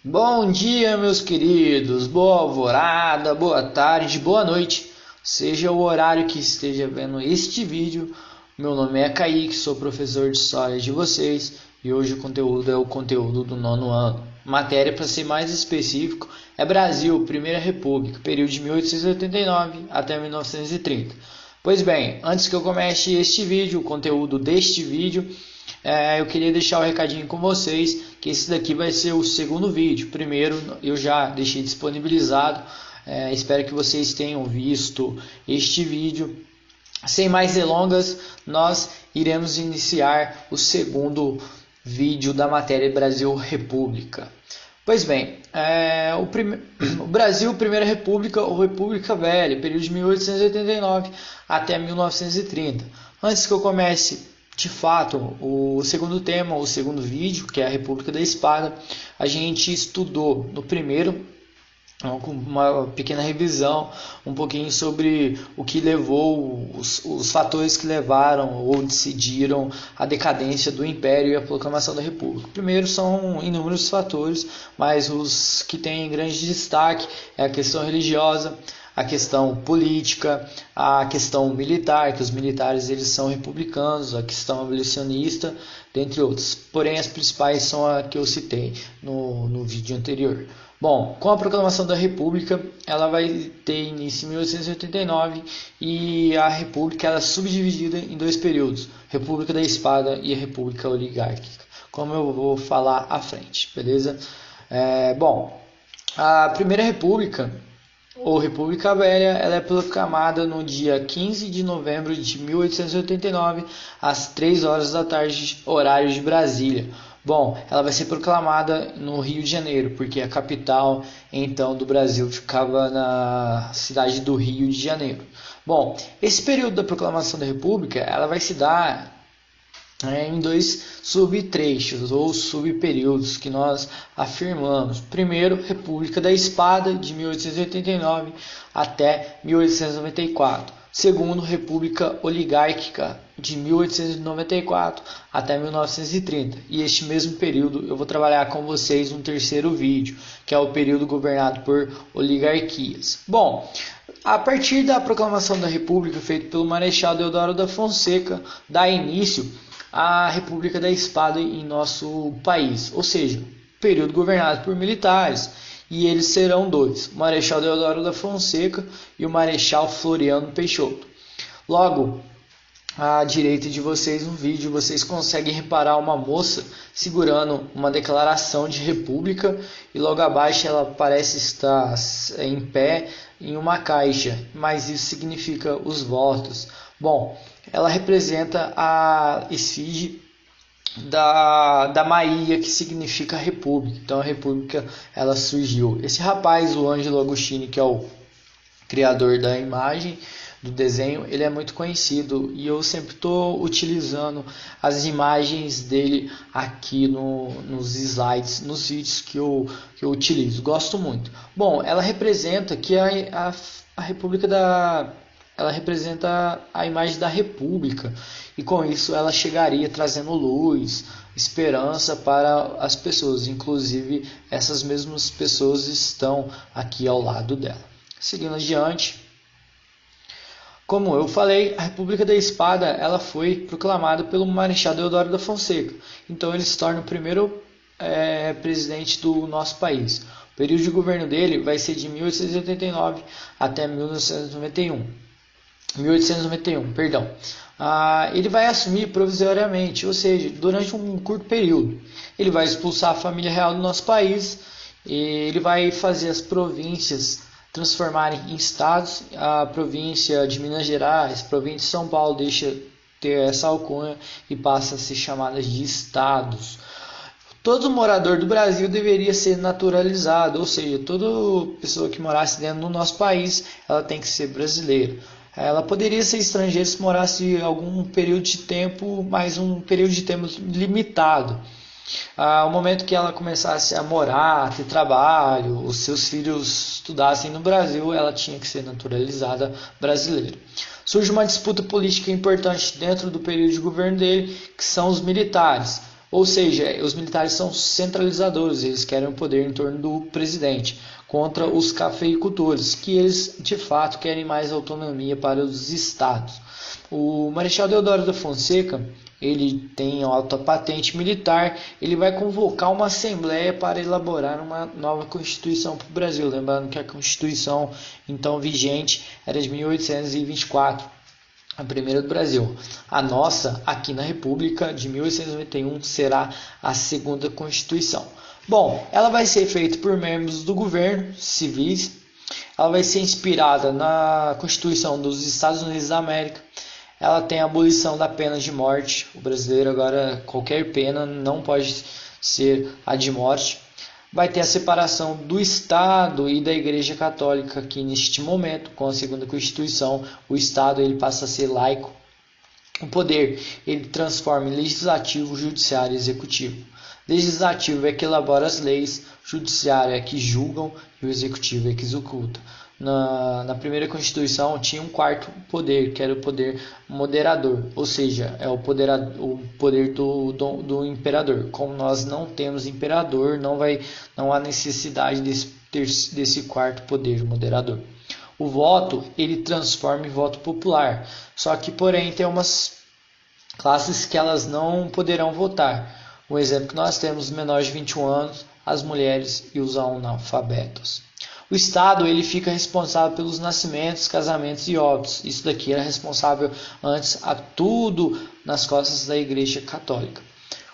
Bom dia, meus queridos. Boa alvorada, boa tarde, boa noite. Seja o horário que esteja vendo este vídeo. Meu nome é Kaique, sou professor de história de vocês e hoje o conteúdo é o conteúdo do nono ano. Matéria, para ser mais específico, é Brasil, Primeira República, período de 1889 até 1930. Pois bem, antes que eu comece este vídeo, o conteúdo deste vídeo, eu queria deixar um recadinho com vocês, que esse daqui vai ser o segundo vídeo. Primeiro eu já deixei disponibilizado, espero que vocês tenham visto este vídeo. Sem mais delongas, nós iremos iniciar o segundo vídeo da matéria Brasil República. Pois bem, o Brasil, Primeira República ou República Velha, período de 1889 até 1930. Antes que eu comece de fato o segundo tema, o segundo vídeo, que é a República da Espada, a gente estudou no primeiro, com uma pequena revisão, um pouquinho sobre o que levou, os fatores que levaram ou decidiram a decadência do Império e a proclamação da República. Primeiro são inúmeros fatores, mas os que têm grande destaque é a questão religiosa, a questão política, a questão militar, que os militares eles são republicanos, a questão abolicionista, dentre outros. Porém, as principais são a que eu citei no vídeo anterior. Bom, com a proclamação da República, ela vai ter início em 1889 e a República ela é subdividida em dois períodos, República da Espada e a República Oligárquica, como eu vou falar à frente, beleza? Bom, a Primeira República, ou República Velha, ela é proclamada no dia 15 de novembro de 1889, às 3 horas da tarde, horário de Brasília. Bom, ela vai ser proclamada no Rio de Janeiro, porque a capital então do Brasil ficava na cidade do Rio de Janeiro. Bom, esse período da proclamação da República, ela vai se dar em dois subtrechos ou subperíodos que nós afirmamos. Primeiro, República da Espada, de 1889 até 1894. Segundo, República Oligárquica, de 1894 até 1930. E este mesmo período eu vou trabalhar com vocês um terceiro vídeo, que é o período governado por oligarquias. Bom, a partir da proclamação da República, feita pelo Marechal Deodoro da Fonseca, dá início à República da Espada em nosso país, ou seja, período governado por militares, e eles serão dois, o Marechal Deodoro da Fonseca e o Marechal Floriano Peixoto. Logo, à direita de vocês no vídeo, vocês conseguem reparar uma moça segurando uma declaração de república e logo abaixo ela parece estar em pé em uma caixa, mas isso significa os votos. Bom, ela representa a esfinge da Maia, que significa república. Então a república ela surgiu. Esse rapaz, o Ângelo Agostini, que é o criador da imagem, do desenho, ele é muito conhecido e eu sempre estou utilizando as imagens dele aqui nos slides, nos vídeos que eu utilizo. Gosto muito. Bom, ela representa que a República ela representa a imagem da República e com isso ela chegaria trazendo luz, esperança para as pessoas. Inclusive essas mesmas pessoas estão aqui ao lado dela. Seguindo adiante, como eu falei, a República da Espada ela foi proclamada pelo Marechal Deodoro da Fonseca. Então ele se torna o primeiro presidente do nosso país. O período de governo dele vai ser de 1889 até 1991. 1891, perdão. Ele vai assumir provisoriamente, ou seja, durante um curto período. Ele vai expulsar a família real do nosso país, e ele vai fazer as províncias transformarem em estados. A província de Minas Gerais, a província de São Paulo deixa ter essa alcunha e passa a ser chamada de estados. Todo morador do Brasil deveria ser naturalizado, ou seja, toda pessoa que morasse dentro do nosso país, ela tem que ser brasileira. Ela poderia ser estrangeira se morasse algum período de tempo, mas um período de tempo limitado. Ao momento que ela começasse a morar, ter trabalho, os seus filhos estudassem no Brasil, ela tinha que ser naturalizada brasileira. Surge uma disputa política importante dentro do período de governo dele, que são os militares. Ou seja, os militares são centralizadores, eles querem o poder em torno do presidente, contra os cafeicultores, que eles de fato querem mais autonomia para os estados. O Marechal Deodoro da Fonseca, ele tem alta patente militar, ele vai convocar uma assembleia para elaborar uma nova Constituição para o Brasil, lembrando que a Constituição então vigente era de 1824. A primeira do Brasil. A nossa, aqui na República, de 1891, será a segunda Constituição. Bom, ela vai ser feita por membros do governo, civis. Ela vai ser inspirada na Constituição dos Estados Unidos da América. Ela tem a abolição da pena de morte. O brasileiro agora, qualquer pena não pode ser a de morte. Vai ter a separação do Estado e da Igreja Católica aqui neste momento, com a segunda Constituição. O Estado ele passa a ser laico. O poder ele transforma em legislativo, judiciário e executivo. Legislativo é que elabora as leis, judiciário é que julgam e o executivo é que executa. Na primeira Constituição tinha um quarto poder, que era o poder moderador, ou seja, é o poder do imperador. Como nós não temos imperador, não há necessidade desse quarto poder moderador. O voto ele transforma em voto popular, só que porém tem umas classes que elas não poderão votar. Um exemplo que nós temos: menores de 21 anos, as mulheres e os analfabetos. O Estado ele fica responsável pelos nascimentos, casamentos e óbitos. Isso daqui era responsável antes a tudo nas costas da Igreja Católica.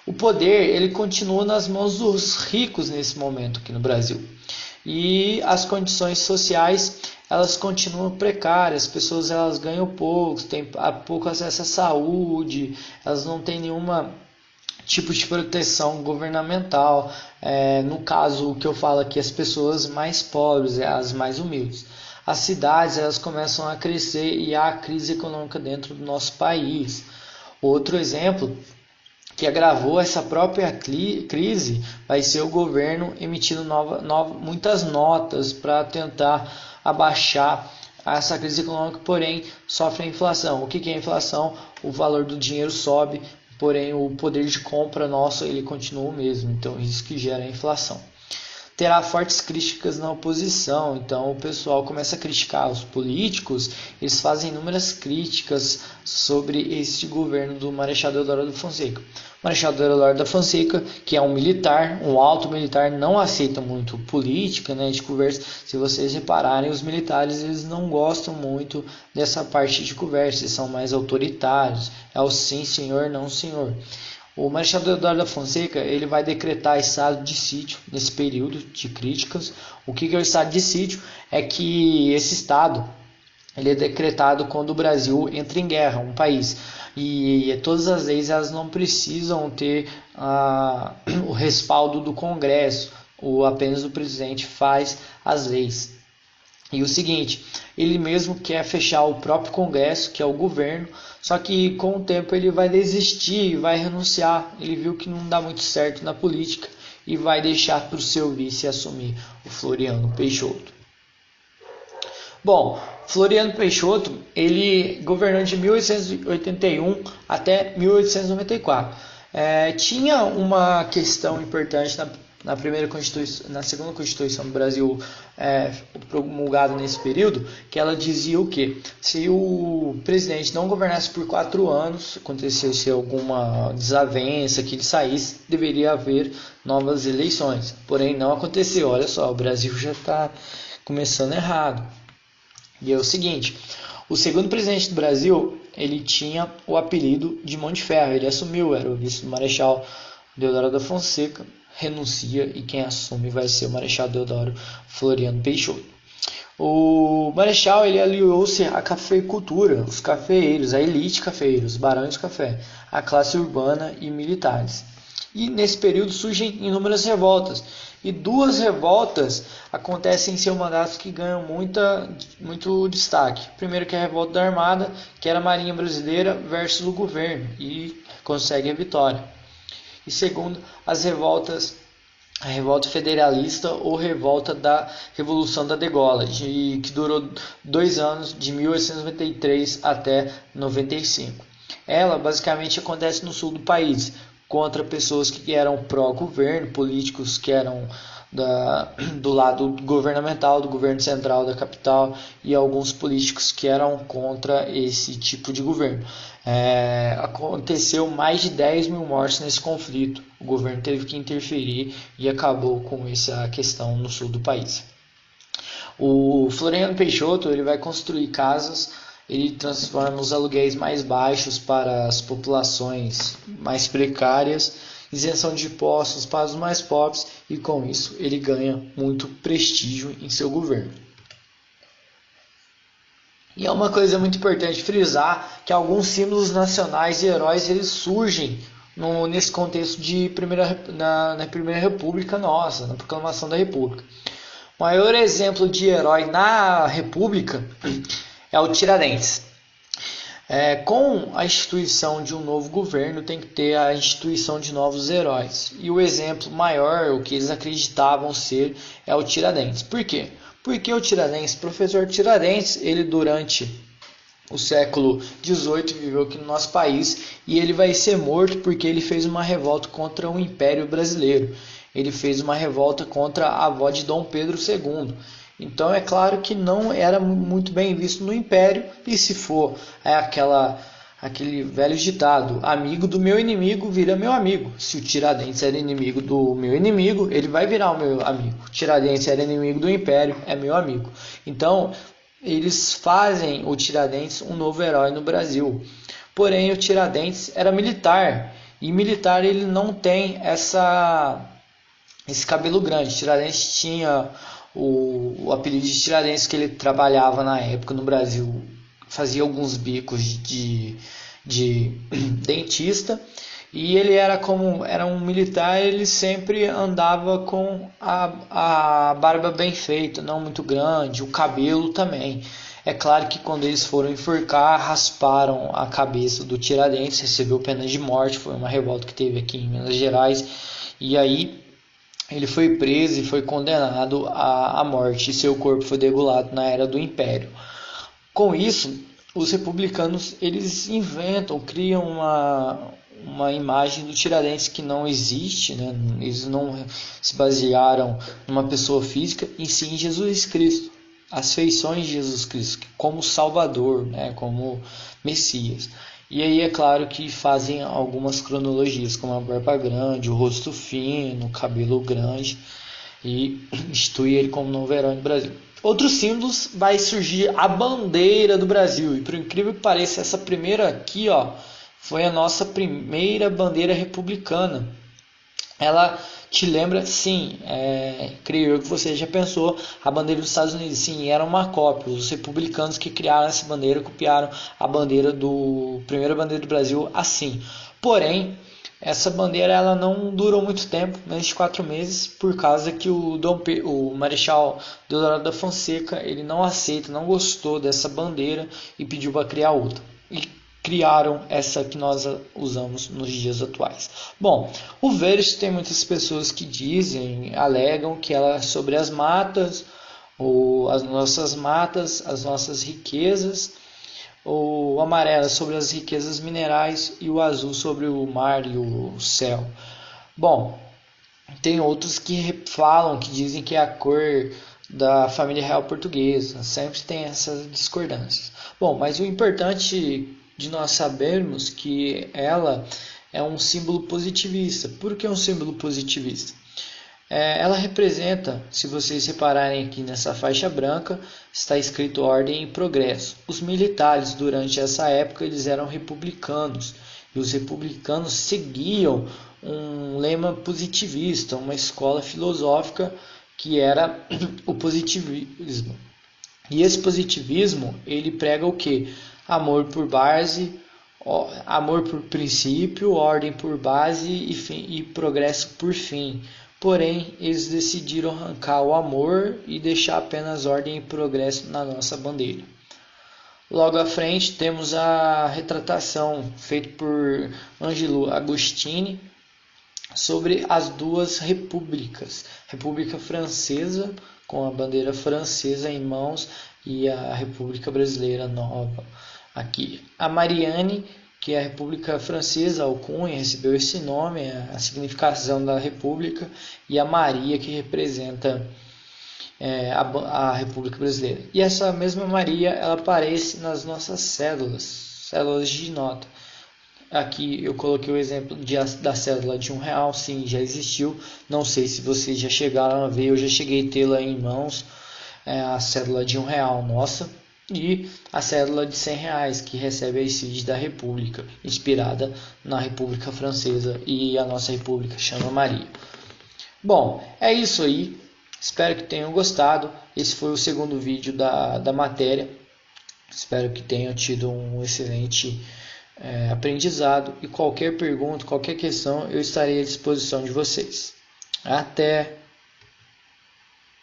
O poder ele continua nas mãos dos ricos nesse momento aqui no Brasil. E as condições sociais elas continuam precárias. As pessoas elas ganham pouco, têm pouco acesso à saúde, elas não têm nenhuma tipo de proteção governamental. No caso, o que eu falo aqui, as pessoas mais pobres, as mais humildes. As cidades elas começam a crescer e há crise econômica dentro do nosso país. Outro exemplo que agravou essa própria crise vai ser o governo emitindo muitas notas para tentar abaixar essa crise econômica, porém sofre a inflação. O que é a inflação? O valor do dinheiro sobe, porém o poder de compra nosso ele continua o mesmo, então isso que gera a inflação. Terá fortes críticas na oposição, então o pessoal começa a criticar os políticos, eles fazem inúmeras críticas sobre este governo do Marechal Deodoro da Fonseca. O Marechal Deodoro da Fonseca, que é um militar, um alto militar, não aceita muito política, de conversa. Se vocês repararem, os militares eles não gostam muito dessa parte de conversa, eles são mais autoritários, é o sim senhor, não senhor. O Marechal Deodoro da Fonseca ele vai decretar estado de sítio nesse período de críticas. O que é o estado de sítio? É que esse estado ele é decretado quando o Brasil entra em guerra, um país. E todas as leis elas não precisam ter o respaldo do Congresso, ou apenas o presidente faz as leis. E o seguinte, ele mesmo quer fechar o próprio Congresso, que é o governo, só que com o tempo ele vai desistir, vai renunciar. Ele viu que não dá muito certo na política e vai deixar para o seu vice assumir, o Floriano Peixoto. Bom, Floriano Peixoto, ele governou de 1881 até 1894. Tinha uma questão importante na primeira Constituição, na segunda Constituição do Brasil promulgada nesse período, que ela dizia o quê? Se o presidente não governasse por 4 anos, acontecesse alguma desavença, que ele saísse, deveria haver novas eleições. Porém, não aconteceu. Olha só, o Brasil já está começando errado. E é o seguinte, o segundo presidente do Brasil, ele tinha o apelido de Mão de Ferro, ele assumiu, era o vice do Marechal Deodoro da Fonseca, renuncia e quem assume vai ser o Marechal Deodoro Floriano Peixoto. O Marechal ele aliou-se à cafeicultura, os cafeeiros, a elite cafeeiros, os barões de café, a classe urbana e militares. E nesse período surgem inúmeras revoltas. E 2 revoltas acontecem em seu mandato que ganham muito destaque. Primeiro que é a revolta da Armada, que era a Marinha Brasileira versus o governo, e consegue a vitória. E segundo, a revolta federalista ou revolta da Revolução da Degola, que durou 2 anos, de 1893 até 95. Ela basicamente acontece no sul do país, contra pessoas que eram pró-governo, políticos que eram do lado governamental, do governo central da capital, e alguns políticos que eram contra esse tipo de governo. Aconteceu mais de 10 mil mortes nesse conflito. O governo teve que interferir e acabou com essa questão no sul do país. O Floriano Peixoto ele vai construir casas, ele transforma os aluguéis mais baixos para as populações mais precárias, isenção de impostos para os mais pobres, e com isso ele ganha muito prestígio em seu governo. E é uma coisa muito importante frisar que alguns símbolos nacionais e heróis eles surgem nesse contexto de na Primeira República nossa, na proclamação da República. O maior exemplo de herói na República é o Tiradentes. Com a instituição de um novo governo, tem que ter a instituição de novos heróis. E o exemplo maior, o que eles acreditavam ser, é o Tiradentes. Por quê? Porque o Tiradentes, professor Tiradentes, ele durante o século XVIII viveu aqui no nosso país e ele vai ser morto porque ele fez uma revolta contra o Império Brasileiro. Ele fez uma revolta contra a avó de Dom Pedro II. Então é claro que não era muito bem visto no Império, e se for aquele velho ditado, amigo do meu inimigo vira meu amigo. Se o Tiradentes era inimigo do meu inimigo, ele vai virar o meu amigo. Tiradentes era inimigo do Império, é meu amigo. Então eles fazem o Tiradentes um novo herói no Brasil. Porém o Tiradentes era militar, e militar ele não tem esse cabelo grande. Tiradentes tinha o apelido de Tiradentes que ele trabalhava na época no Brasil, fazia alguns bicos de dentista, e ele era um militar, ele sempre andava com a barba bem feita, não muito grande, o cabelo também. É claro que quando eles foram enforcar, rasparam a cabeça do Tiradentes, recebeu pena de morte, foi uma revolta que teve aqui em Minas Gerais, e aí ele foi preso e foi condenado à morte, e seu corpo foi degolado na era do Império. Com isso, os republicanos eles criam uma imagem do Tiradentes que não existe, né? Eles não se basearam numa pessoa física, e sim em Jesus Cristo, as feições de Jesus Cristo, como Salvador, né? Como Messias. E aí é claro que fazem algumas cronologias, como a barba grande, o rosto fino, o cabelo grande, e institui ele como novo herói no Brasil. Outros símbolos vai surgir a bandeira do Brasil, e por incrível que pareça, essa primeira aqui foi a nossa primeira bandeira republicana. Ela te lembra, sim, creio eu que você já pensou, a bandeira dos Estados Unidos. Sim, era uma cópia. Os republicanos que criaram essa bandeira copiaram a primeira bandeira do Brasil assim. Porém, essa bandeira ela não durou muito tempo, menos de 4 meses, por causa que o Marechal Deodoro da Fonseca ele não gostou dessa bandeira e pediu para criar outra. E criaram essa que nós usamos nos dias atuais. Bom, o verde tem muitas pessoas que alegam que ela é sobre as matas, ou as nossas matas, as nossas riquezas. O amarelo sobre as riquezas minerais e o azul sobre o mar e o céu. Bom, tem outros que dizem que é a cor da família real portuguesa. Sempre tem essas discordâncias. Bom, mas o importante de nós sabermos que ela é um símbolo positivista. Por que um símbolo positivista? Ela representa, se vocês repararem aqui nessa faixa branca, está escrito ordem e progresso. Os militares durante essa época eles eram republicanos, e os republicanos seguiam um lema positivista, uma escola filosófica que era o positivismo. E esse positivismo ele prega o quê? Amor por base, amor por princípio, ordem por base e progresso por fim. Porém, eles decidiram arrancar o amor e deixar apenas ordem e progresso na nossa bandeira. Logo à frente temos a retratação feita por Angelo Agostini sobre as duas repúblicas. República Francesa, com a bandeira francesa em mãos, e a República Brasileira Nova. Aqui, a Marianne, que a República Francesa, a alcunha, recebeu esse nome, a significação da República, e a Maria, que representa a República Brasileira. E essa mesma Maria, ela aparece nas nossas cédulas de nota. Aqui eu coloquei o exemplo da cédula de R$1, sim, já existiu. Não sei se vocês já chegaram a ver, eu já cheguei a tê-la em mãos, a cédula de R$1 nossa, e a cédula de R$100, que recebe a ICID da República, inspirada na República Francesa, e a nossa República chama Maria. Bom, é isso aí, espero que tenham gostado. Esse foi o segundo vídeo da matéria, espero que tenham tido um excelente aprendizado, e qualquer pergunta, qualquer questão, eu estarei à disposição de vocês. Até!